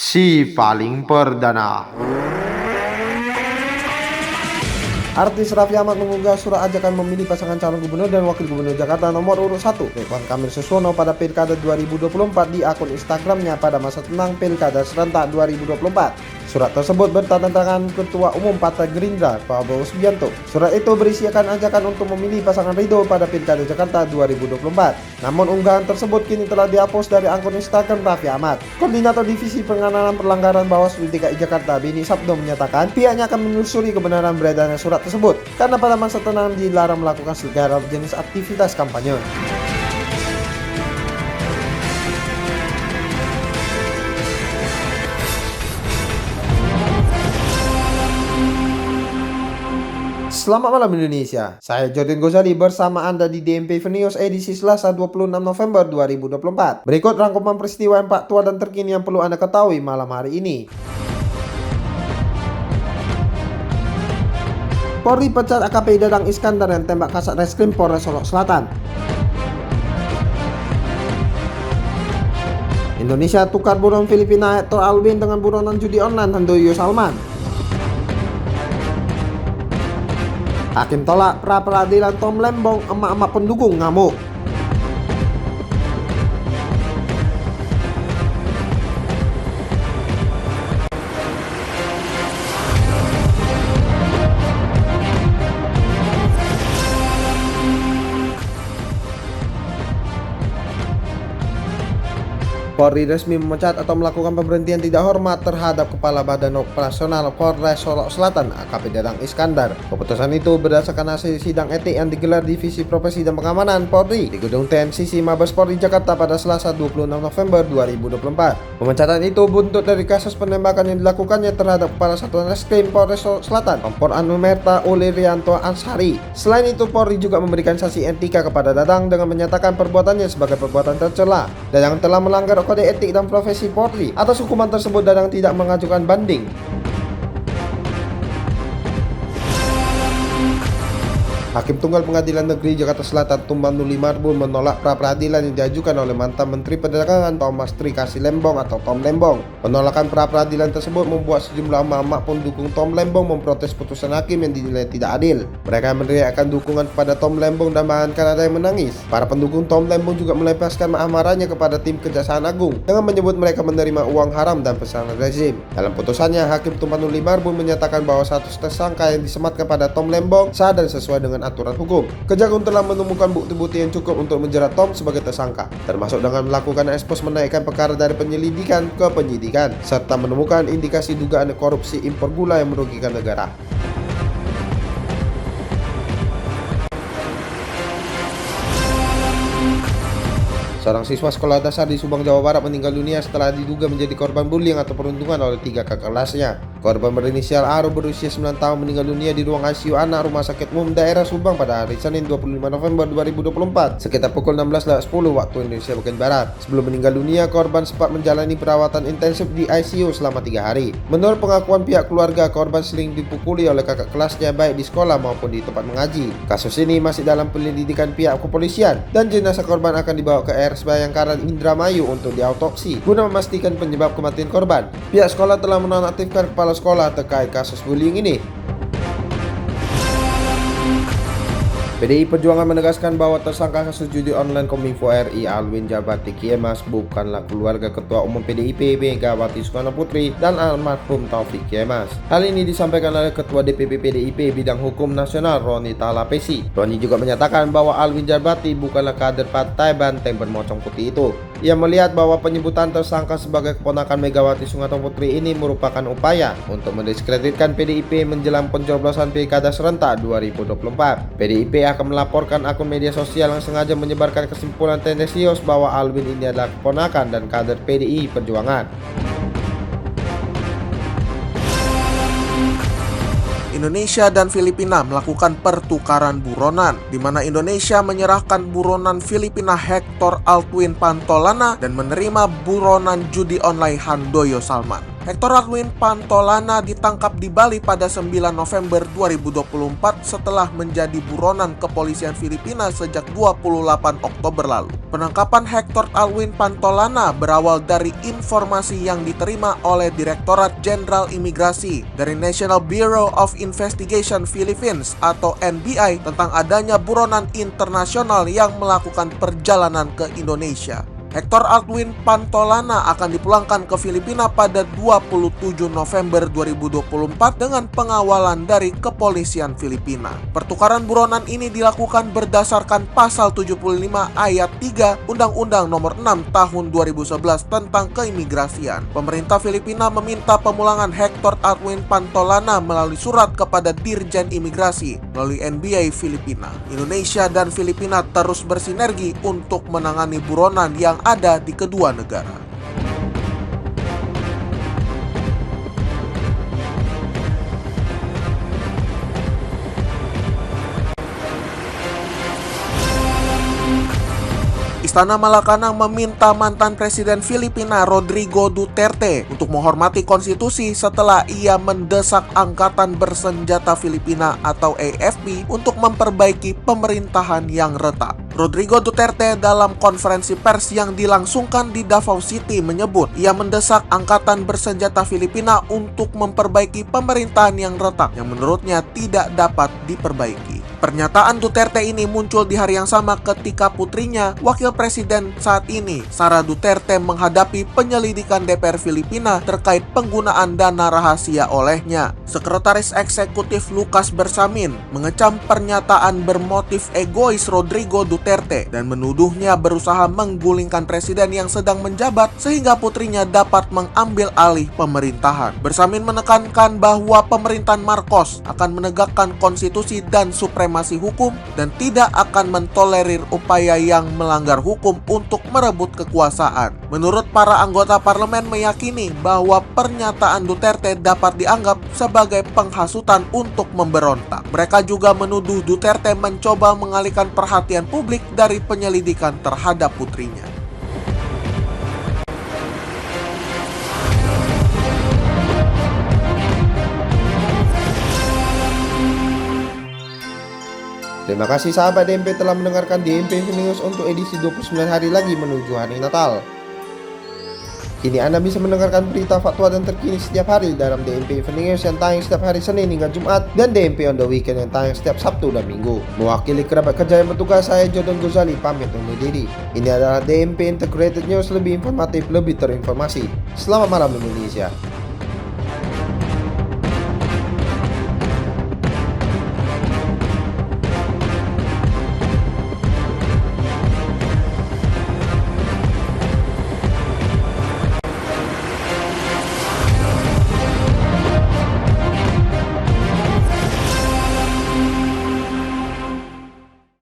si paling perdana. Artis Raffi Ahmad mengunggah surat ajakan memilih pasangan calon gubernur dan wakil gubernur Jakarta nomor urut 1 Ridwan Kamil Suswono pada Pilkada 2024 di akun Instagramnya pada masa tenang Pilkada serentak 2024. Surat tersebut bertanda tangan Ketua Umum Partai Gerindra, Prabowo Subianto. Surat itu berisikan ajakan untuk memilih pasangan Ridho pada Pilkada Jakarta 2024. Namun unggahan tersebut kini telah dihapus dari akun Instagram Raffi Ahmad. Koordinator Divisi Penanganan Pelanggaran Bawaslu DKI Jakarta, Beni Sabdo, menyatakan pihaknya akan menelusuri kebenaran beredarnya surat tersebut karena pada masa tenang dilarang melakukan segala jenis aktivitas kampanye. Selamat malam Indonesia, saya Jordan Gozali bersama Anda di DMP News edisi Selasa 26 November 2024. Berikut rangkuman peristiwa yang faktual dan terkini yang perlu Anda ketahui malam hari ini. Polri pecat AKP Dadang Iskandar yang tembak kasat reskrim Polres Solok Selatan. Indonesia tukar buron Filipina Hector Alvin dengan buronan judi online Handoyo Salman. Hakim tolak pra peradilan Tom Lembong, emak-emak pendukung ngamuk. Polri resmi memecat atau melakukan pemberhentian tidak hormat terhadap Kepala Badan Operasional Polres Solok Selatan AKP Dadang Iskandar. Keputusan itu berdasarkan hasil sidang etik yang digelar Divisi Profesi dan Pengamanan Polri di Gedung TNCC Mabes Polri Jakarta pada Selasa 26 November 2024. Pemecatan itu buntut dari kasus penembakan yang dilakukannya terhadap Kepala Satuan Reskrim Polres Solok Selatan, Kompol Anumerta Ulirianto Ansari. Selain itu, Polri juga memberikan sanksi etika kepada Dadang dengan menyatakan perbuatannya sebagai perbuatan tercela. Dadang telah melanggar Kode Etik dan Profesi Polri. Atas hukuman tersebut, Dadang tidak mengajukan banding. Hakim Tunggal Pengadilan Negeri Jakarta Selatan Tumbang Nuli Marbun menolak pra peradilan yang diajukan oleh mantan Menteri Perdagangan Thomas Trikasi Lembong atau Tom Lembong. Penolakan pra peradilan tersebut membuat sejumlah emak-emak pendukung Tom Lembong memprotes putusan hakim yang dinilai tidak adil. Mereka meneriakkan dukungan kepada Tom Lembong dan bahkan ada yang menangis. Para pendukung Tom Lembong juga melepaskan amarahnya kepada tim Kejaksaan Agung dengan menyebut mereka menerima uang haram dan pesanan rezim. Dalam putusannya, Hakim Tumbang Nuli Marbun menyatakan bahwa status tersangka yang disematkan pada Tom Lembong sah dan sesuai dengan aturan hukum. Kejagung telah menemukan bukti-bukti yang cukup untuk menjerat Tom sebagai tersangka, termasuk dengan melakukan ekspos menaikkan perkara dari penyelidikan ke penyidikan, serta menemukan indikasi dugaan korupsi impor gula yang merugikan negara. Seorang siswa sekolah dasar di Subang, Jawa Barat meninggal dunia setelah diduga menjadi korban bullying atau perundungan oleh 3 kakak kelasnya. Korban berinisial Aro berusia 9 tahun meninggal dunia di ruang ICU anak Rumah Sakit Umum Daerah Subang pada hari Senin 25 November 2024 sekitar pukul 16.10 waktu Indonesia bagian Barat. Sebelum meninggal dunia, korban sempat menjalani perawatan intensif di ICU selama 3 hari. Menurut pengakuan pihak keluarga, korban sering dipukuli oleh kakak kelasnya baik di sekolah maupun di tempat mengaji. Kasus ini masih dalam penyelidikan pihak kepolisian dan jenazah korban akan dibawa ke RS Bayangkara Indramayu untuk diautopsi guna memastikan penyebab kematian korban. Pihak sekolah telah menonaktifkan kepala sekolah terkait kasus bullying ini. PDI Perjuangan menegaskan bahwa tersangka kasus judi online Kominfo RI Alwin Jabati Kiemas bukanlah keluarga Ketua Umum PDIP Megawati Soekarno Putri dan almarhum Taufik Kiemas. Hal ini disampaikan oleh Ketua DPP PDIP Bidang Hukum Nasional Roni Talapesi. Roni juga menyatakan bahwa Alwin Jabati bukanlah kader partai Banteng Bermocong Putih itu. Ia melihat bahwa penyebutan tersangka sebagai keponakan Megawati Soekarno Putri ini merupakan upaya untuk mendiskreditkan PDIP menjelang pencoblosan Pilkada serentak 2024. PDIP akan melaporkan akun media sosial yang sengaja menyebarkan kesimpulan tendensius bahwa Alwin ini adalah keponakan dan kader PDI Perjuangan. Indonesia dan Filipina melakukan pertukaran buronan, di mana Indonesia menyerahkan buronan Filipina Hector Alvin Pantolana dan menerima buronan judi online Handoyo Salman. Hector Alwin Pantolana ditangkap di Bali pada 9 November 2024 setelah menjadi buronan kepolisian Filipina sejak 28 Oktober lalu. Penangkapan Hector Alwin Pantolana berawal dari informasi yang diterima oleh Direktorat Jenderal Imigrasi dari National Bureau of Investigation Philippines atau NBI tentang adanya buronan internasional yang melakukan perjalanan ke Indonesia. Hector Alwin Pantolana akan dipulangkan ke Filipina pada 27 November 2024 dengan pengawalan dari kepolisian Filipina. Pertukaran buronan ini dilakukan berdasarkan pasal 75 ayat 3 Undang-Undang Nomor 6 Tahun 2011 tentang keimigrasian. Pemerintah Filipina meminta pemulangan Hector Alwin Pantolana melalui surat kepada Dirjen Imigrasi melalui NBI Filipina. Indonesia dan Filipina terus bersinergi untuk menangani buronan yang ada di kedua negara. Istana Malacanang meminta mantan Presiden Filipina Rodrigo Duterte untuk menghormati konstitusi setelah ia mendesak Angkatan Bersenjata Filipina atau AFP untuk memperbaiki pemerintahan yang retak. Rodrigo Duterte dalam konferensi pers yang dilangsungkan di Davao City menyebut ia mendesak Angkatan Bersenjata Filipina untuk memperbaiki pemerintahan yang retak yang menurutnya tidak dapat diperbaiki. Pernyataan Duterte ini muncul di hari yang sama ketika putrinya, Wakil Presiden saat ini, Sara Duterte, menghadapi penyelidikan DPR Filipina terkait penggunaan dana rahasia olehnya. Sekretaris Eksekutif Lucas Bersamin mengecam pernyataan bermotif egois Rodrigo Duterte dan menuduhnya berusaha menggulingkan presiden yang sedang menjabat sehingga putrinya dapat mengambil alih pemerintahan. Bersamin menekankan bahwa pemerintahan Marcos akan menegakkan konstitusi dan supremasi hukum dan tidak akan mentolerir upaya yang melanggar hukum untuk merebut kekuasaan. Menurut para anggota parlemen meyakini bahwa pernyataan Duterte dapat dianggap sebagai penghasutan untuk memberontak. Mereka juga menuduh Duterte mencoba mengalihkan perhatian publik dari penyelidikan terhadap putrinya. Terima kasih sahabat DMP telah mendengarkan DMP News untuk edisi 29 hari lagi menuju hari Natal. Kini Anda bisa mendengarkan berita fatwa dan terkini setiap hari dalam DMP News yang tayang setiap hari Senin hingga Jumat dan DMP on the Weekend yang tayang setiap Sabtu dan Minggu. Mewakili kerabat kerja yang bertugas, saya Jordan Gozali pamit undur diri. Ini adalah DMP Integrated News, lebih informatif, lebih terinformasi. Selamat malam Indonesia.